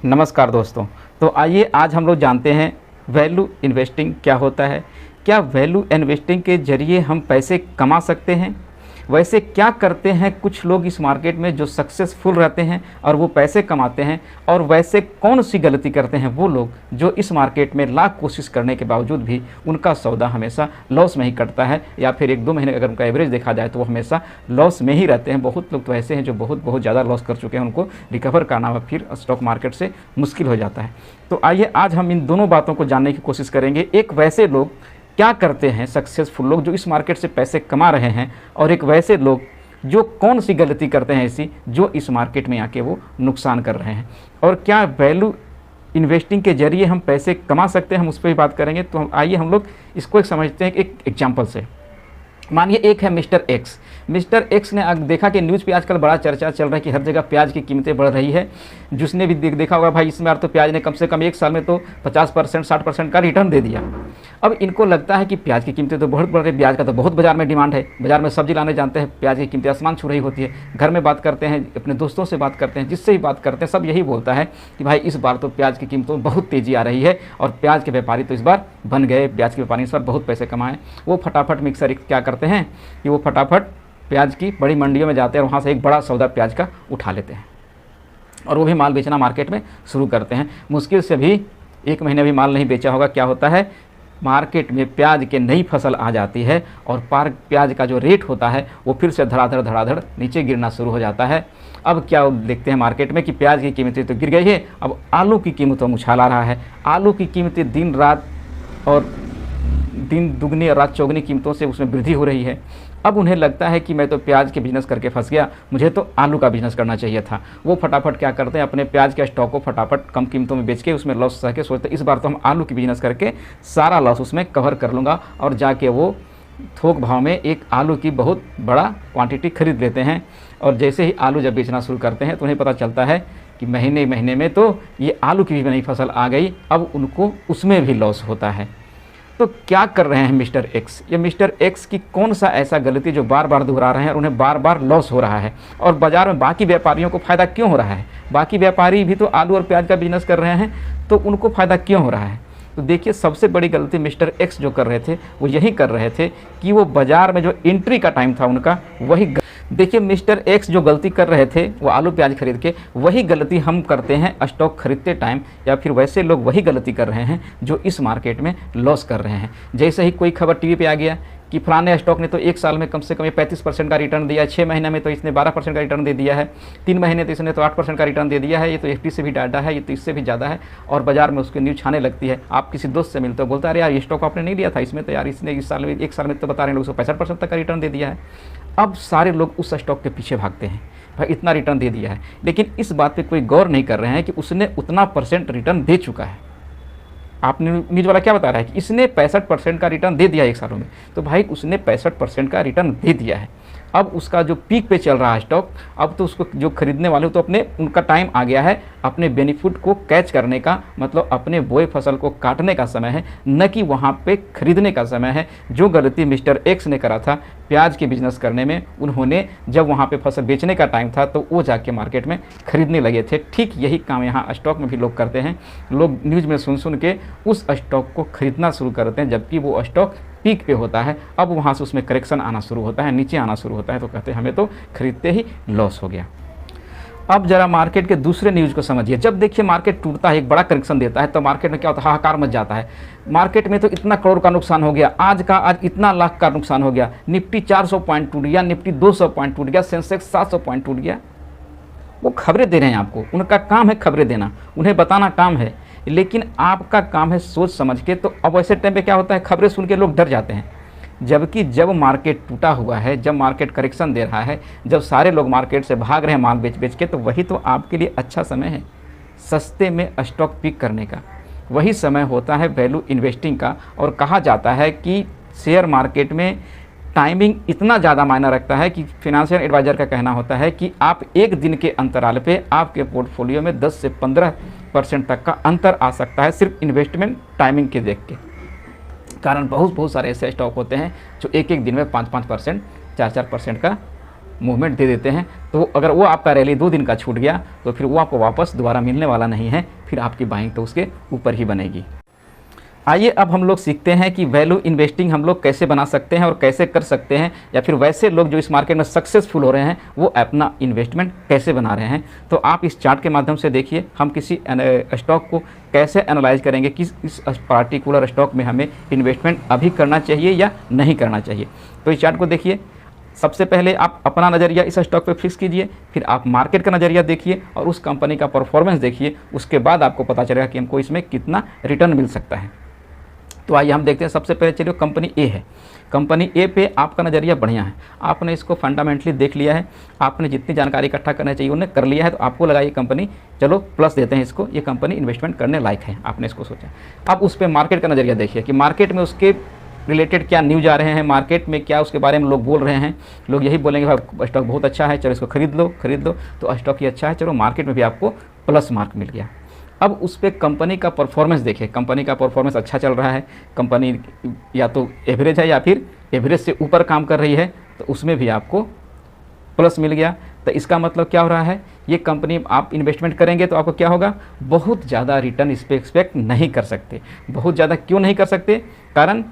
नमस्कार दोस्तों। तो आइए आज हम लोग जानते हैं वैल्यू इन्वेस्टिंग क्या होता है। क्या वैल्यू इन्वेस्टिंग के ज़रिए हम पैसे कमा सकते हैं? वैसे क्या करते हैं कुछ लोग इस मार्केट में जो सक्सेसफुल रहते हैं और वो पैसे कमाते हैं, और वैसे कौन सी गलती करते हैं वो लोग जो इस मार्केट में लाख कोशिश करने के बावजूद भी उनका सौदा हमेशा लॉस में ही कटता है, या फिर 1-2 महीने अगर उनका एवरेज देखा जाए तो वो हमेशा लॉस में ही रहते हैं। बहुत लोग तो ऐसे हैं जो बहुत ज़्यादा लॉस कर चुके हैं, उनको रिकवर करना फिर स्टॉक मार्केट से मुश्किल हो जाता है। तो आइए आज हम इन दोनों बातों को जानने की कोशिश करेंगे। एक वैसे लोग क्या करते हैं सक्सेसफुल लोग जो इस मार्केट से पैसे कमा रहे हैं, और एक वैसे लोग जो कौन सी गलती करते हैं ऐसी जो इस मार्केट में आके वो नुकसान कर रहे हैं, और क्या वैल्यू इन्वेस्टिंग के जरिए हम पैसे कमा सकते हैं, हम उस पर भी बात करेंगे। तो आइए हम लोग इसको एक समझते हैं एक एग्जाम्पल से। मानिए एक है मिस्टर एक्स। मिस्टर एक्स ने देखा कि न्यूज़ पे आजकल बड़ा चर्चा चल रहा है कि हर जगह प्याज की कीमतें बढ़ रही है। जिसने भी देखा होगा भाई, इस बार तो प्याज ने कम से कम 1 साल में तो 50% 60% का रिटर्न दे दिया। अब इनको लगता है कि प्याज की कीमतें तो बहुत बढ़ रही है, प्याज का तो बहुत बाजार में डिमांड है, बाजार में सब्जी लाने जानते हैं, प्याज की कीमतें आसमान छू रही होती है। घर में बात करते हैं, अपने दोस्तों से बात करते हैं, जिससे ही बात करते हैं सब यही बोलता है कि भाई इस बार तो प्याज की कीमतों में बहुत तेज़ी आ रही है, और प्याज के व्यापारी तो इस बार बन गए, प्याज के व्यापारी इस बार बहुत पैसे कमाए। वो फटाफट मिक्सर क्या करते हैं कि वो फटाफट प्याज की बड़ी मंडियों में जाते हैं और वहाँ से एक बड़ा सौदा प्याज का उठा लेते हैं, और वो भी माल बेचना मार्केट में शुरू करते हैं। मुश्किल से भी 1 महीने भी माल नहीं बेचा होगा, क्या होता है मार्केट में प्याज के नई फसल आ जाती है, और प्याज का जो रेट होता है वो फिर से धड़ाधड़ नीचे गिरना शुरू हो जाता है। अब क्या देखते हैं मार्केट में कि प्याज की कीमतें तो गिर गई है, अब आलू की कीमतों में उछाल आ रहा है। आलू की कीमतें दिन रात और दिन दुगनी और रात चौगनी कीमतों से उसमें वृद्धि हो रही है। अब उन्हें लगता है कि मैं तो प्याज के बिज़नेस करके फंस गया, मुझे तो आलू का बिज़नेस करना चाहिए था। वो फटाफट क्या करते हैं, अपने प्याज के स्टॉक को फटाफट कम कीमतों में बेच के उसमें लॉस सह के सोचते हैं इस बार तो हम आलू की बिज़नेस करके सारा लॉस उसमें कवर कर लूँगा, और जाके वो थोक भाव में एक आलू की बहुत बड़ा क्वांटिटी खरीद लेते हैं। और जैसे ही आलू जब बेचना शुरू करते हैं तो उन्हें पता चलता है कि महीने में तो ये आलू की भी नई फसल आ गई, अब उनको उसमें भी लॉस होता है। तो क्या कर रहे हैं मिस्टर एक्स? ये मिस्टर एक्स की कौन सा ऐसा गलती जो बार बार दोहरा रहे हैं और उन्हें बार बार लॉस हो रहा है, और बाज़ार में बाकी व्यापारियों को फ़ायदा क्यों हो रहा है? बाकी व्यापारी भी तो आलू और प्याज का बिजनेस कर रहे हैं, तो उनको फ़ायदा क्यों हो रहा है? तो देखिए, सबसे बड़ी गलती मिस्टर एक्स जो कर रहे थे वो यही कर रहे थे कि वो बाज़ार में जो एंट्री का टाइम था उनका वही। देखिए, मिस्टर एक्स जो गलती कर रहे थे वो आलू प्याज खरीद के, वही गलती हम करते हैं स्टॉक खरीदते टाइम, या फिर वैसे लोग वही गलती कर रहे हैं जो इस मार्केट में लॉस कर रहे हैं। जैसे ही कोई खबर टीवी पे आ गया कि फलाने स्टॉक ने तो 1 साल में कम से कम 35% का रिटर्न दिया है, 6 महीने में तो इसने 12% का रिटर्न दे दिया है, 3 महीने तो इसने तो 8% का रिटर्न दे दिया है, ये तो FD से भी ज़्यादा है, ये तो इससे भी ज़्यादा है, और बाजार में उसकी न्यूज़ छाने लगती है। आप किसी दोस्त से मिलते हो, बोलता है अरे यार ये स्टॉक आपने नहीं लिया था, इसमें तो यार इसने इस साल में 1 साल में तो बता रहे हैं लोग 65% तक का रिटर्न दे दिया है। अब सारे लोग उस स्टॉक के पीछे भागते हैं, भाई इतना रिटर्न दे दिया है, लेकिन इस बात पे कोई गौर नहीं कर रहे हैं कि उसने उतना % रिटर्न दे चुका है। आपने न्यूज़ वाला क्या बता रहा है कि इसने 65% का रिटर्न दे दिया 1 सालों में, तो भाई उसने 65% का रिटर्न दे दिया है। अब उसका जो पीक पे चल रहा है स्टॉक, अब तो उसको जो खरीदने वाले तो अपने उनका टाइम आ गया है अपने बेनिफिट को कैच करने का, मतलब अपने बोए फसल को काटने का समय है, न कि वहाँ पे खरीदने का समय है। जो गलती मिस्टर एक्स ने करा था प्याज के बिजनेस करने में, उन्होंने जब वहाँ पे फसल बेचने का टाइम था तो वो जाके मार्केट में खरीदने लगे थे। ठीक यही काम यहाँ स्टॉक में भी लोग करते हैं। लोग न्यूज़ में सुन के उस स्टॉक को खरीदना शुरू करते हैं, जबकि वो स्टॉक पीक पे होता है। अब वहाँ से उसमें करेक्शन आना शुरू होता है, नीचे आना शुरू होता है, तो कहते हैं हमें तो खरीदते ही लॉस हो गया। अब जरा मार्केट के दूसरे न्यूज़ को समझिए। जब देखिए मार्केट टूटता है, एक बड़ा करेक्शन देता है, तो मार्केट में क्या होता है, हाहाकार मच जाता है। मार्केट में तो इतना करोड़ का नुकसान हो गया, आज इतना लाख का नुकसान हो गया, निफ्टी 400 पॉइंट टूट गया, निफ्टी 200 पॉइंट टूट गया, सेंसेक्स 700 पॉइंट टूट गया। वो खबरें दे रहे हैं आपको, उनका काम है खबरें देना, उन्हें बताना काम है, लेकिन आपका काम है सोच समझ के। तो अब ऐसे टाइम पे क्या होता है, खबरें सुन के लोग डर जाते हैं। जबकि जब मार्केट टूटा हुआ है, जब मार्केट करेक्शन दे रहा है, जब सारे लोग मार्केट से भाग रहे हैं माल बेच के, तो वही तो आपके लिए अच्छा समय है सस्ते में स्टॉक पिक करने का। वही समय होता है वैल्यू इन्वेस्टिंग का। और कहा जाता है कि शेयर मार्केट में टाइमिंग इतना ज़्यादा मायना रखता है कि फिनेंशियल एडवाइज़र का कहना होता है कि आप 1 दिन के अंतराल पे आपके पोर्टफोलियो में 10 से 15% तक का अंतर आ सकता है, सिर्फ इन्वेस्टमेंट टाइमिंग के देख के। कारण बहुत सारे ऐसे स्टॉक होते हैं जो एक दिन में 5-5%, 4-4% का मूवमेंट दे देते हैं, तो अगर वो आपका रैली 2 दिन का छूट गया तो फिर वो आपको वापस दोबारा मिलने वाला नहीं है, फिर आपकी बाइंग तो उसके ऊपर ही बनेगी। आइए अब हम लोग सीखते हैं कि वैल्यू इन्वेस्टिंग हम लोग कैसे बना सकते हैं और कैसे कर सकते हैं, या फिर वैसे लोग जो इस मार्केट में सक्सेसफुल हो रहे हैं वो अपना इन्वेस्टमेंट कैसे बना रहे हैं। तो आप इस चार्ट के माध्यम से देखिए हम किसी स्टॉक को कैसे एनालाइज करेंगे कि इस पार्टिकुलर स्टॉक में हमें इन्वेस्टमेंट अभी करना चाहिए या नहीं करना चाहिए। तो इस चार्ट को देखिए, सबसे पहले आप अपना नज़रिया इस स्टॉक पे फिक्स कीजिए, फिर आप मार्केट का नज़रिया देखिए और उस कंपनी का परफॉर्मेंस देखिए, उसके बाद आपको पता चलेगा कि हमको इसमें कितना रिटर्न मिल सकता है। तो आइए हम देखते हैं। सबसे पहले चलिए कंपनी ए है। कंपनी ए पे आपका नज़रिया बढ़िया है, आपने इसको फंडामेंटली देख लिया है, आपने जितनी जानकारी इकट्ठा करना चाहिए उन्हें कर लिया है, तो आपको लगा ये कंपनी चलो प्लस देते हैं इसको, ये कंपनी इन्वेस्टमेंट करने लायक है, आपने इसको सोचा। अब उस पर मार्केट का नज़रिया देखिए कि मार्केट में उसके रिलेटेड क्या न्यूज़ आ रहे हैं, मार्केट में क्या उसके बारे में लोग बोल रहे हैं। लोग यही बोलेंगे भाई स्टॉक बहुत अच्छा है, चलो इसको खरीद लो, तो स्टॉक ही अच्छा है, चलो मार्केट में भी आपको प्लस मार्क मिल गया। अब उस पर कंपनी का परफॉर्मेंस देखिए, कंपनी का परफॉर्मेंस अच्छा चल रहा है, कंपनी या तो एवरेज है या फिर एवरेज से ऊपर काम कर रही है, तो उसमें भी आपको प्लस मिल गया। तो इसका मतलब क्या हो रहा है, ये कंपनी आप इन्वेस्टमेंट करेंगे तो आपको क्या होगा, बहुत ज़्यादा रिटर्न इस पर एक्सपेक्ट नहीं कर सकते। बहुत ज़्यादा क्यों नहीं कर सकते, कारण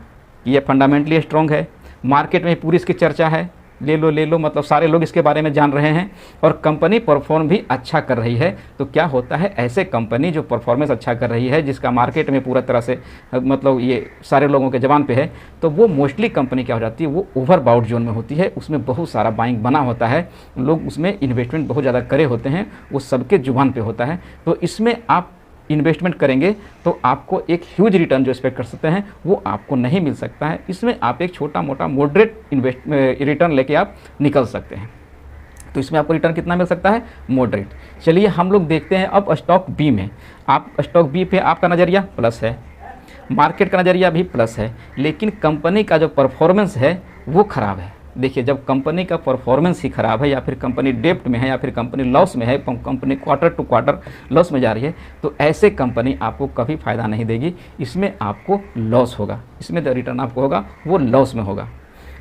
ये फंडामेंटली स्ट्रॉन्ग है, मार्केट में पूरी इसकी चर्चा है, ले लो मतलब सारे लोग इसके बारे में जान रहे हैं, और कंपनी परफॉर्म भी अच्छा कर रही है। तो क्या होता है, ऐसे कंपनी जो परफॉर्मेंस अच्छा कर रही है, जिसका मार्केट में पूरा तरह से मतलब ये सारे लोगों के ज़बान पे है, तो वो मोस्टली कंपनी क्या हो जाती है, वो ओवरबाउट जोन में होती है, उसमें बहुत सारा बाइंग बना होता है, लोग उसमें इन्वेस्टमेंट बहुत ज़्यादा करे होते हैं, वो सबके जुबान पर होता है। तो इसमें आप इन्वेस्टमेंट करेंगे तो आपको एक ह्यूज रिटर्न जो एक्सपेक्ट कर सकते हैं वो आपको नहीं मिल सकता है। इसमें आप एक छोटा मोटा मॉडरेट रिटर्न लेके आप निकल सकते हैं। तो इसमें आपको रिटर्न कितना मिल सकता है, मॉडरेट। चलिए हम लोग देखते हैं अब स्टॉक बी में। आप स्टॉक बी पे आपका नज़रिया प्लस है, मार्केट का नज़रिया भी प्लस है, लेकिन कंपनी का जो परफॉर्मेंस है वो ख़राब है। देखिए, जब कंपनी का परफॉर्मेंस ही ख़राब है, या फिर कंपनी डेप्ट में है, या फिर कंपनी लॉस में है, company quarter to quarter loss में जा रही है, तो ऐसे कंपनी आपको कभी फ़ायदा नहीं देगी, इसमें आपको लॉस होगा, इसमें जो रिटर्न आपको होगा वो लॉस में होगा।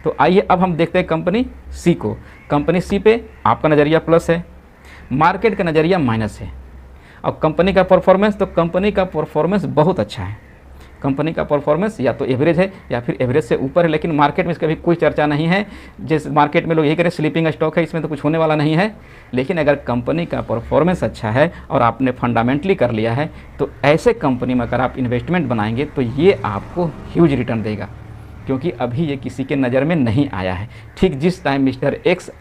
तो आइए अब हम देखते हैं कंपनी सी को। कंपनी सी पे आपका नज़रिया प्लस है, मार्केट का नज़रिया माइनस है। अब कंपनी का परफॉर्मेंस, तो कंपनी का परफॉर्मेंस बहुत अच्छा है, कंपनी का परफॉर्मेंस या तो एवरेज है या फिर एवरेज से ऊपर है, लेकिन मार्केट में इसका भी कोई चर्चा नहीं है। जिस मार्केट में लोग यही करें स्लीपिंग स्टॉक है, इसमें तो कुछ होने वाला नहीं है। लेकिन अगर कंपनी का परफॉर्मेंस अच्छा है और आपने फंडामेंटली कर लिया है, तो ऐसे कंपनी में अगर आप इन्वेस्टमेंट बनाएंगे तो ये आपको ह्यूज रिटर्न देगा, क्योंकि अभी ये किसी के नज़र में नहीं आया है। ठीक जिस टाइम मिस्टर एक्स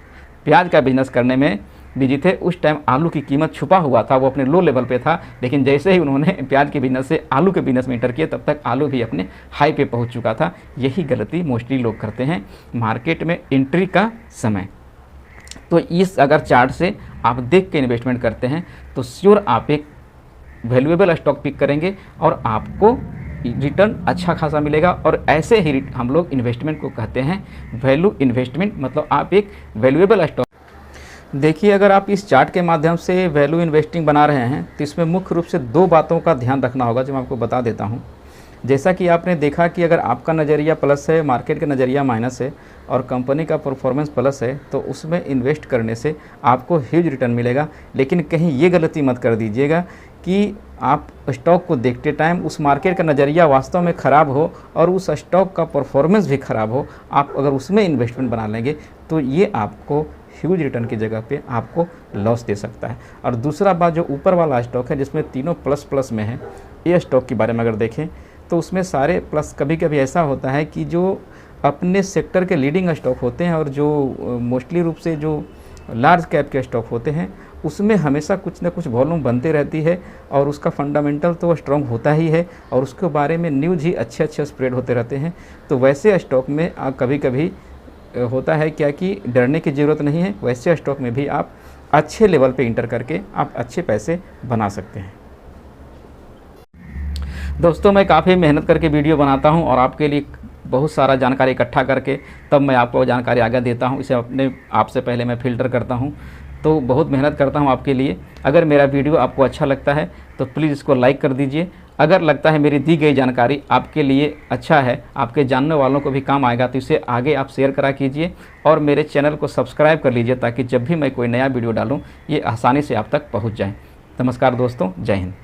प्याज का बिजनेस करने में बिजी थे, उस टाइम आलू की कीमत छुपा हुआ था, वो अपने लो लेवल पे था, लेकिन जैसे ही उन्होंने प्याज के बिजनेस से आलू के बिजनेस में एंटर किया, तब तक आलू भी अपने हाई पे पहुंच चुका था। यही गलती मोस्टली लोग करते हैं मार्केट में एंट्री का समय। तो इस अगर चार्ट से आप देख के इन्वेस्टमेंट करते हैं तो श्योर आप एक वैल्यूएबल स्टॉक पिक करेंगे और आपको रिटर्न अच्छा खासा मिलेगा। और ऐसे ही हम लोग इन्वेस्टमेंट को कहते हैं वैल्यू इन्वेस्टमेंट, मतलब आप एक वैल्यूएबल स्टॉक। देखिए, अगर आप इस चार्ट के माध्यम से वैल्यू इन्वेस्टिंग बना रहे हैं तो इसमें मुख्य रूप से 2 बातों का ध्यान रखना होगा, जो मैं आपको बता देता हूं। जैसा कि आपने देखा कि अगर आपका नज़रिया प्लस है, मार्केट का नज़रिया माइनस है और कंपनी का परफॉर्मेंस प्लस है, तो उसमें इन्वेस्ट करने से आपको ह्यूज रिटर्न मिलेगा। लेकिन कहीं ये गलती मत कर दीजिएगा कि आप स्टॉक को देखते टाइम उस मार्केट का नज़रिया वास्तव में ख़राब हो और उस स्टॉक का परफॉर्मेंस भी ख़राब हो, आप अगर उसमें इन्वेस्टमेंट बना लेंगे तो ये आपको ह्यूज रिटर्न की जगह पे आपको लॉस दे सकता है। और दूसरा बात, जो ऊपर वाला स्टॉक है जिसमें तीनों प्लस प्लस में है, ये स्टॉक के बारे में अगर देखें तो उसमें सारे प्लस। कभी कभी ऐसा होता है कि जो अपने सेक्टर के लीडिंग स्टॉक होते हैं और जो मोस्टली रूप से जो लार्ज कैप के स्टॉक होते हैं, उसमें हमेशा कुछ ना कुछ वॉल्यूम बनते रहती है और उसका फंडामेंटल तो स्ट्रॉन्ग होता ही है और उसके बारे में न्यूज़ ही अच्छे स्प्रेड होते रहते हैं। तो वैसे स्टॉक में कभी कभी होता है क्या कि डरने की ज़रूरत नहीं है, वैसे स्टॉक में भी आप अच्छे लेवल पे इंटर करके आप अच्छे पैसे बना सकते हैं। दोस्तों, मैं काफ़ी मेहनत करके वीडियो बनाता हूं और आपके लिए बहुत सारा जानकारी इकट्ठा करके तब मैं आपको जानकारी आगे देता हूं। इसे अपने आपसे पहले मैं फ़िल्टर करता हूं, तो बहुत मेहनत करता हूं आपके लिए। अगर मेरा वीडियो आपको अच्छा लगता है तो प्लीज़ इसको लाइक कर दीजिए अगर लगता है मेरी दी गई जानकारी आपके लिए अच्छा है, आपके जानने वालों को भी काम आएगा, तो इसे आगे आप शेयर करा कीजिए और मेरे चैनल को सब्सक्राइब कर लीजिए ताकि जब भी मैं कोई नया वीडियो डालूँ ये आसानी से आप तक पहुँच जाए। नमस्कार दोस्तों, जय हिंद।